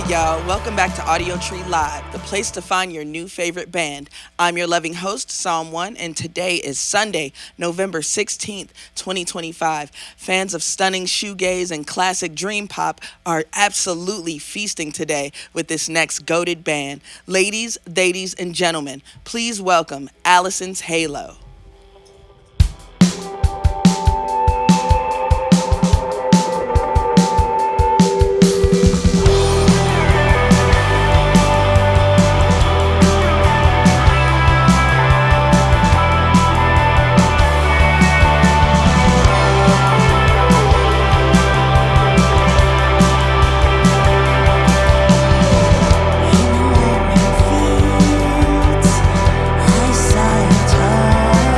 good, y'all? Welcome back to Audiotree Live, the place to find your new favorite band. I'm your loving host, Psalm 1, and today is Sunday, November 16th, 2025. Fans of stunning shoegaze and classic dream pop are absolutely feasting today with this next goated band. Ladies, and gentlemen, please welcome Alison's Halo. I saw your touch.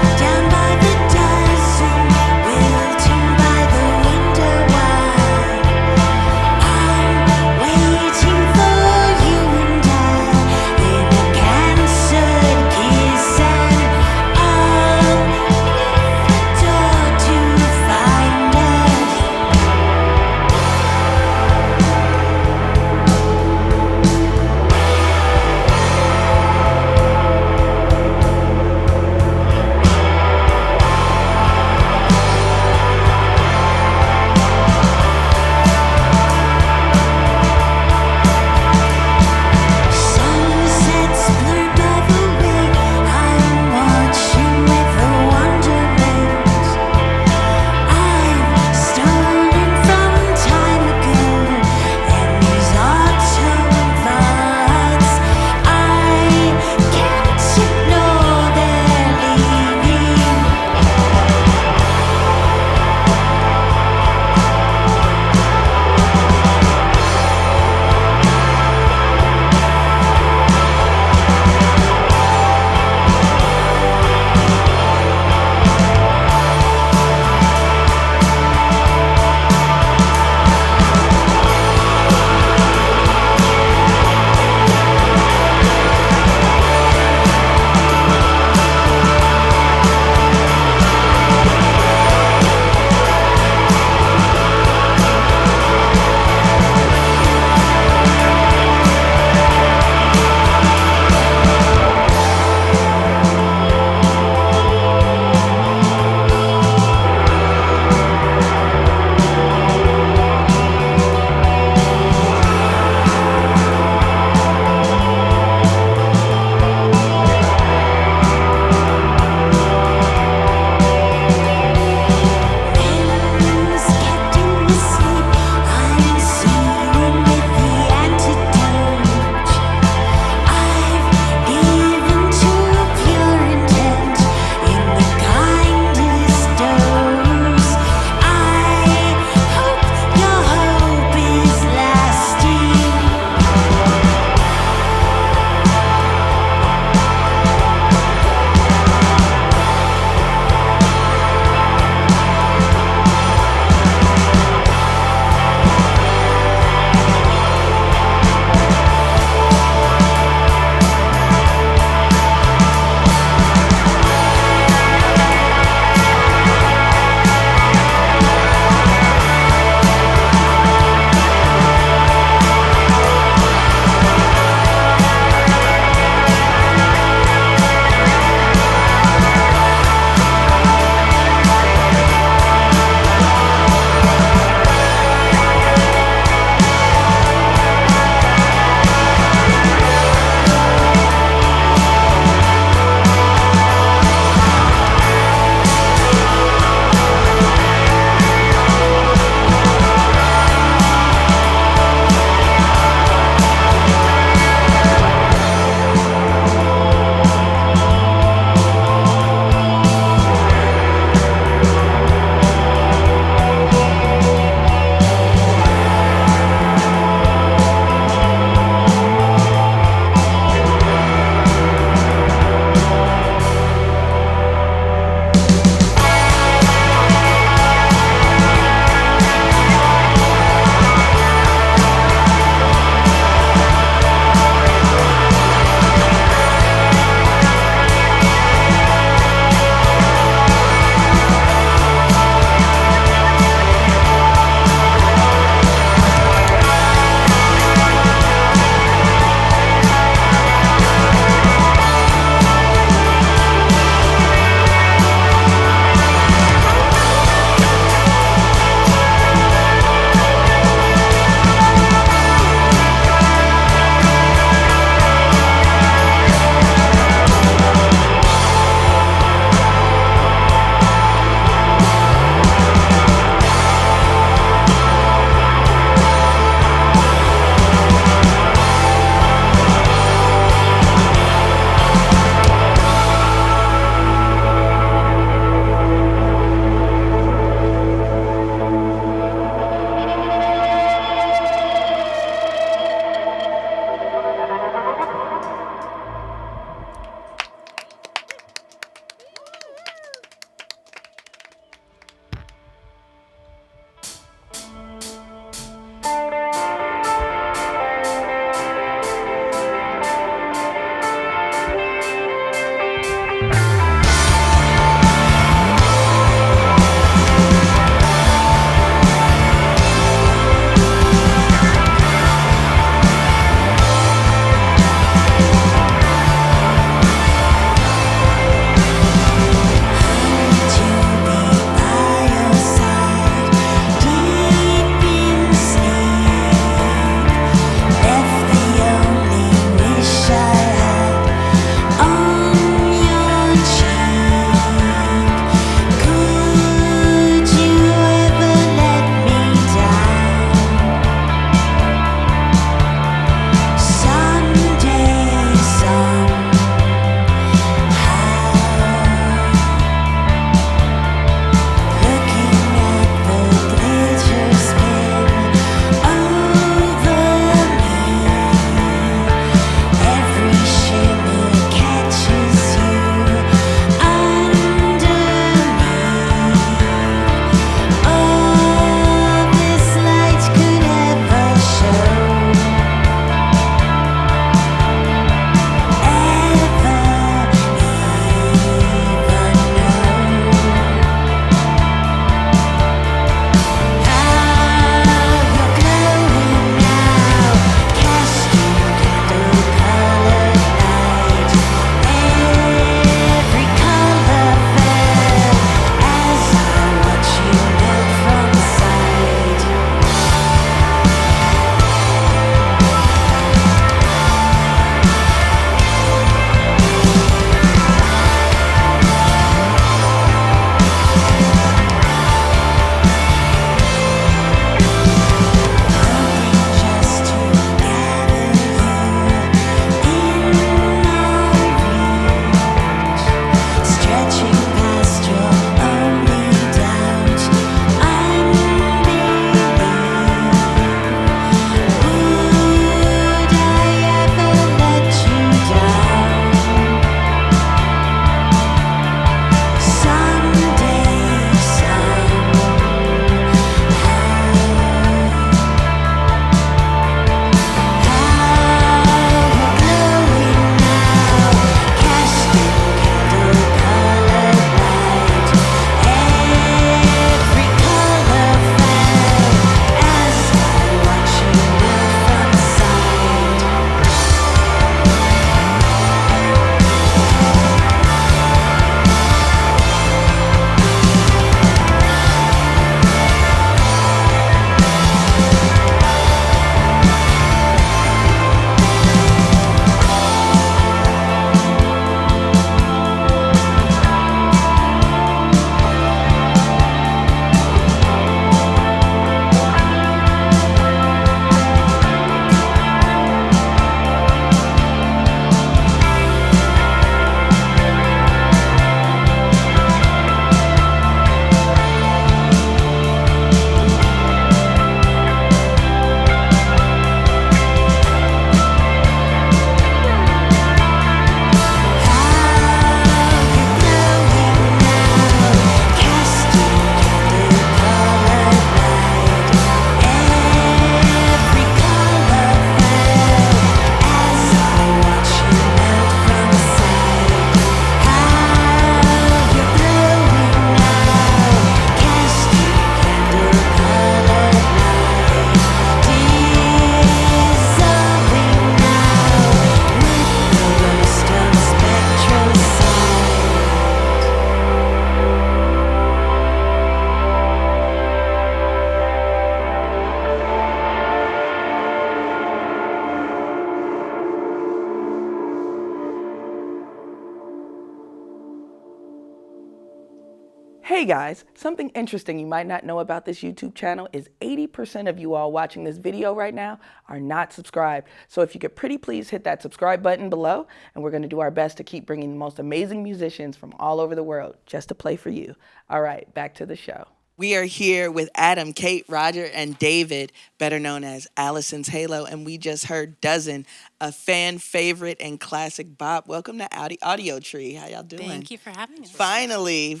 Hey guys, something interesting you might not know about this YouTube channel is 80% of you all watching this video right now are not subscribed. So if you could pretty please hit that subscribe button below, and we're going to do our best to keep bringing the most amazing musicians from all over the world just to play for you. All right, back to the show. We are here with Adam, Kate, Roger, and David, better known as Alison's Halo, and we just heard Dozen, a fan favorite and classic bop. Welcome to Audiotree. How y'all doing? Thank you for having us. Finally,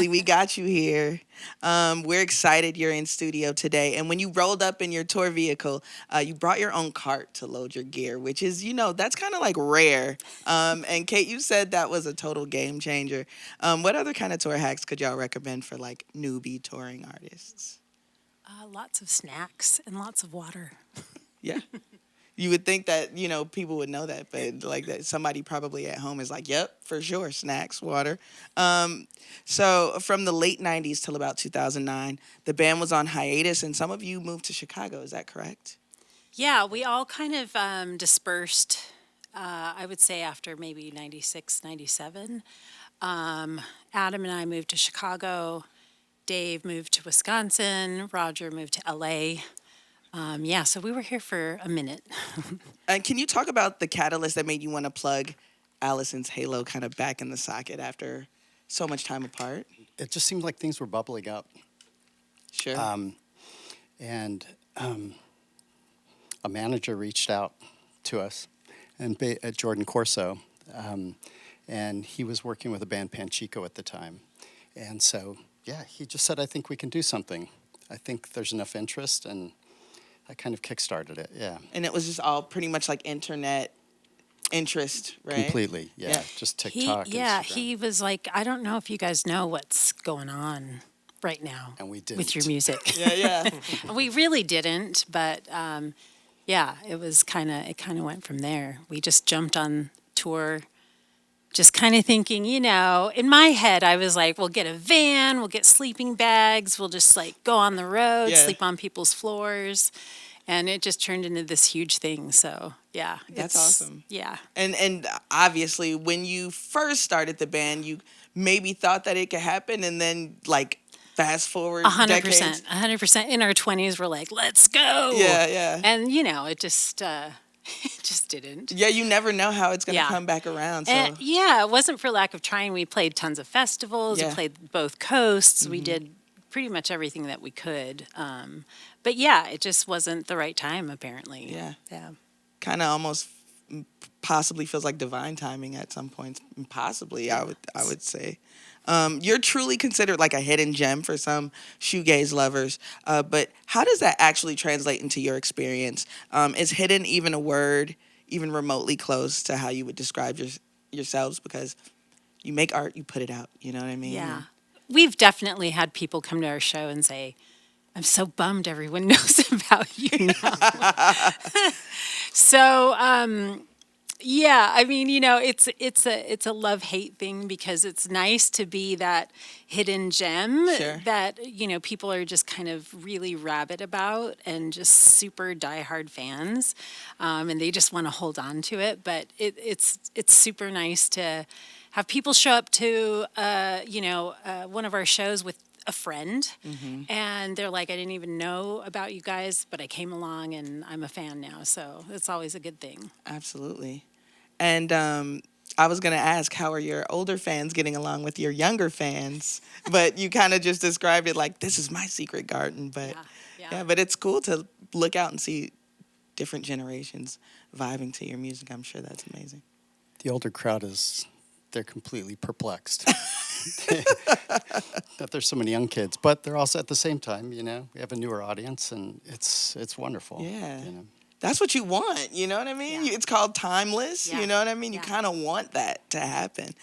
we got you here. We're excited you're in studio today. And when you rolled up in your tour vehicle, you brought your own cart to load your gear, which is, that's kind of like rare. And Kate, you said that was a total game changer. What other kind of tour hacks could y'all recommend for like newbie touring artists? Lots of snacks and lots of water. Yeah. You would think that, people would know that, but like that somebody probably at home is like, yep, for sure, snacks, water. So from the late 90s till about 2009, the band was on hiatus, and some of you moved to Chicago. Is that correct? Yeah, we all kind of dispersed, I would say, after maybe 96, 97. Adam and I moved to Chicago. Dave moved to Wisconsin. Roger moved to L.A., so we were here for a minute. And can you talk about the catalyst that made you want to plug Alison's Halo kind of back in the socket after so much time apart? It just seemed like things were bubbling up. Sure. A manager reached out to us, and Jordan Corso, and he was working with a band Panchico at the time. And so, he just said, I think we can do something. I think there's enough interest, and I kind of kickstarted it, yeah. And it was just all pretty much like internet interest, right? Completely, yeah. Just TikTok. He was like, I don't know if you guys know what's going on right now. And we didn't. With your music. Yeah. We really didn't, but it was it kind of went from there. We just jumped on tour, just kind of thinking, in my head, I was like, we'll get a van, we'll get sleeping bags, we'll just like go on the road, sleep on people's floors. And it just turned into this huge thing. So, yeah. That's awesome. Yeah. And obviously, when you first started the band, you maybe thought that it could happen, and then like fast forward 100%. 100%. In our 20s, we're like, let's go. Yeah. And, it just... it just didn't. Yeah, you never know how it's going to come back around. So. And, it wasn't for lack of trying. We played tons of festivals. We played both coasts. Mm-hmm. We did pretty much everything that we could. But it just wasn't the right time, apparently. Yeah. Kind of almost possibly feels like divine timing at some points. Possibly, I would say. You're truly considered like a hidden gem for some shoegaze lovers, but how does that actually translate into your experience? Is hidden even a word, even remotely close to how you would describe yourselves? Because you make art, you put it out, you know what I mean? Yeah. We've definitely had people come to our show and say, I'm so bummed everyone knows about you now. So, it's a love-hate thing, because it's nice to be that hidden gem that, people are just kind of really rabid about and just super diehard fans, and they just want to hold on to it. But it's super nice to have people show up to, one of our shows with a friend, and they're like, I didn't even know about you guys, but I came along and I'm a fan now. So it's always a good thing. Absolutely. And I was going to ask, how are your older fans getting along with your younger fans? But you kind of just described it like, this is my secret garden. But but it's cool to look out and see different generations vibing to your music. I'm sure that's amazing. The older crowd they're completely perplexed that there's so many young kids, but they're also at the same time, we have a newer audience, and it's wonderful. Yeah. That's what you want, you know what I mean? It's called timeless, you know what I mean? You kind of want that to happen.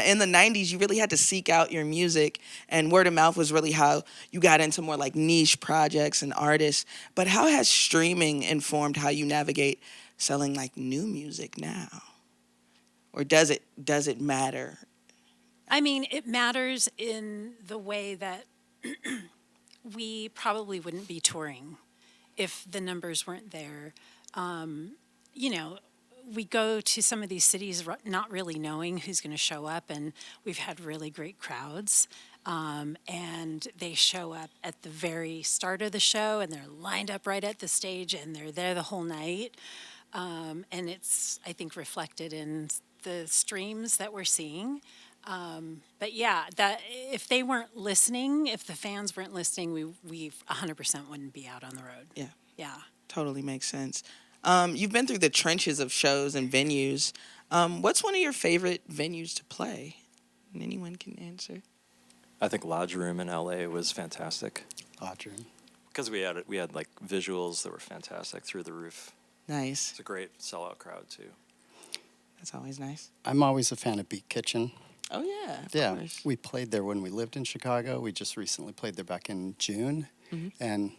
In the 90s, you really had to seek out your music, and word of mouth was really how you got into more like niche projects and artists. But how has streaming informed how you navigate selling like new music now? Or does it matter? I mean, it matters in the way that we probably wouldn't be touring if the numbers weren't there. We go to some of these cities not really knowing who's going to show up, and we've had really great crowds. And they show up at the very start of the show, and they're lined up right at the stage, and they're there the whole night. And it's, I think, reflected in the streams that we're seeing. But yeah, that if they weren't listening, if the fans weren't listening, we 100% wouldn't be out on the road. Yeah. Yeah. Totally makes sense. You've been through the trenches of shows and venues. What's one of your favorite venues to play? And anyone can answer. I think Lodge Room in LA was fantastic. Lodge Room. Because we had like visuals that were fantastic, through the roof. Nice. It's a great sellout crowd too. That's always nice. I'm always a fan of Beat Kitchen. Oh, yeah. Of course. We played there when we lived in Chicago. We just recently played there back in June. And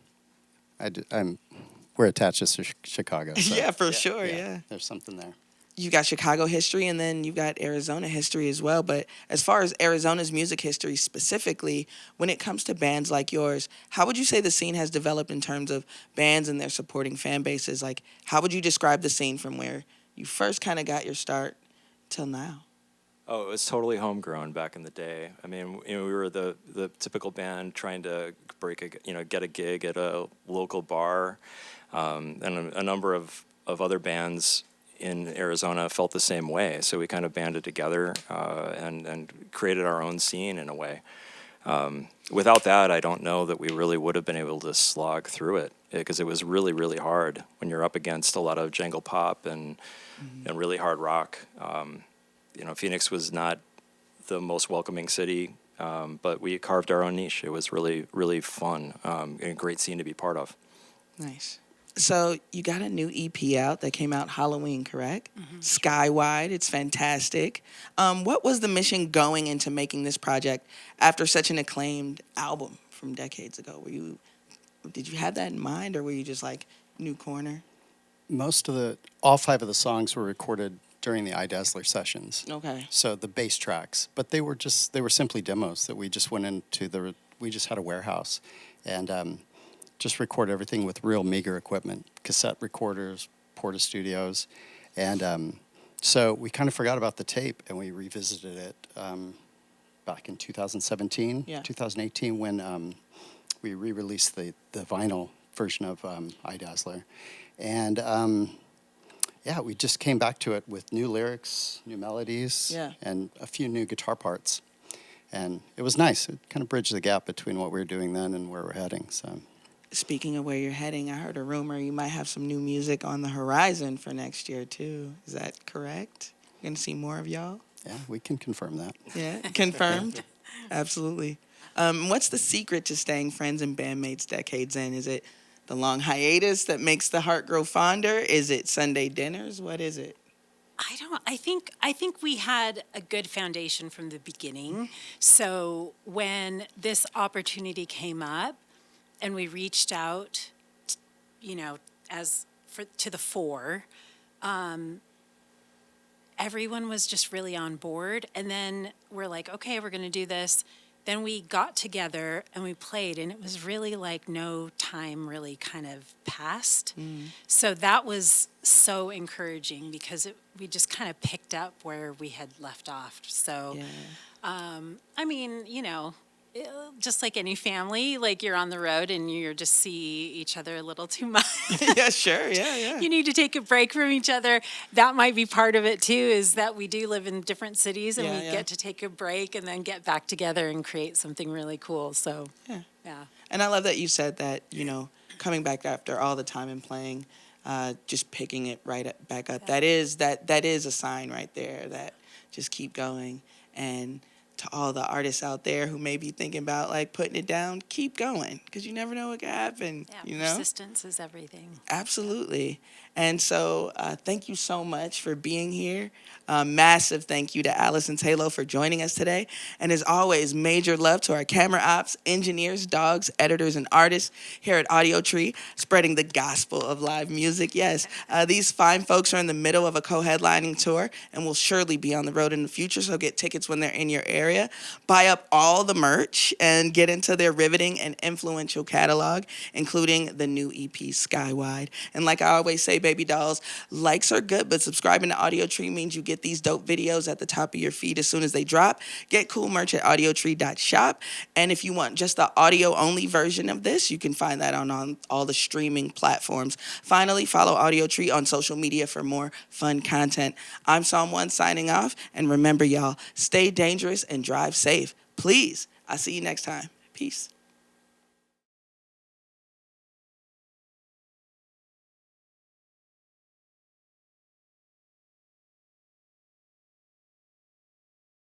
we're attached to Chicago. So Yeah, for sure, yeah. There's something there. You've got Chicago history, and then you've got Arizona history as well. But as far as Arizona's music history specifically, when it comes to bands like yours, how would you say the scene has developed in terms of bands and their supporting fan bases? Like, how would you describe the scene from where you first kind of got your start till now? Oh, it was totally homegrown back in the day. I mean, we were the typical band trying to get a gig at a local bar, and a number of other bands in Arizona felt the same way. So we kind of banded together and created our own scene in a way. Without that, I don't know that we really would have been able to slog through it, because it was really, really hard when you're up against a lot of jangle pop and really hard rock. Phoenix was not the most welcoming city, but we carved our own niche. It was really, really fun and a great scene to be part of. Nice. So you got a new EP out that came out Halloween, correct? Skywide. It's fantastic. What was the mission going into making this project after such an acclaimed album from decades ago? Did you have that in mind, or were you just like new corner? All 5 of the songs were recorded during the Eyedazzler sessions. Okay. So the bass tracks, but they were simply demos that we just went into we just had a warehouse and just record everything with real meager equipment, cassette recorders, Porta Studios. And so we kind of forgot about the tape, and we revisited it back in 2017, 2018, when we re-released the vinyl version of Eyedazzler. And we just came back to it with new lyrics, new melodies, and a few new guitar parts. And it was nice. It kind of bridged the gap between what we were doing then and where we're heading. So. Speaking of where you're heading, I heard a rumor you might have some new music on the horizon for next year, too. Is that correct? We're going to see more of y'all? Yeah, we can confirm that. Yeah, confirmed? Absolutely. What's the secret to staying friends and bandmates decades in? Is it the long hiatus that makes the heart grow fonder? Is it Sunday dinners? What is it? I think we had a good foundation from the beginning. So when this opportunity came up, and we reached out, to the 4. Everyone was just really on board. And then we're like, okay, we're going to do this. Then we got together and we played, and it was really like no time really kind of passed. So that was so encouraging, because we just kind of picked up where we had left off. So, just like any family, like you're on the road and you just see each other a little too much. Yeah, sure. Yeah. You need to take a break from each other. That might be part of it too, is that we do live in different cities, and we get to take a break and then get back together and create something really cool. So, yeah. And I love that you said that, coming back after all the time and playing, just picking it back up. That is a sign right there that just keep going. And to all the artists out there who may be thinking about like putting it down, keep going, because you never know what could happen. Persistence is everything. Absolutely. And so thank you so much for being here. Massive thank you to Alison's Halo for joining us today. And as always, major love to our camera ops, engineers, dogs, editors, and artists here at Audiotree, spreading the gospel of live music. Yes, these fine folks are in the middle of a co-headlining tour and will surely be on the road in the future, so get tickets when they're in your area. Buy up all the merch and get into their riveting and influential catalog, including the new EP, Skywide. And like I always say, baby dolls. Likes are good, but subscribing to Audiotree means you get these dope videos at the top of your feed as soon as they drop. Get cool merch at audiotree.shop. And if you want just the audio-only version of this, you can find that on all the streaming platforms. Finally, follow Audiotree on social media for more fun content. I'm Psalm 1 signing off. And remember, y'all, stay dangerous and drive safe. Please. I'll see you next time. Peace.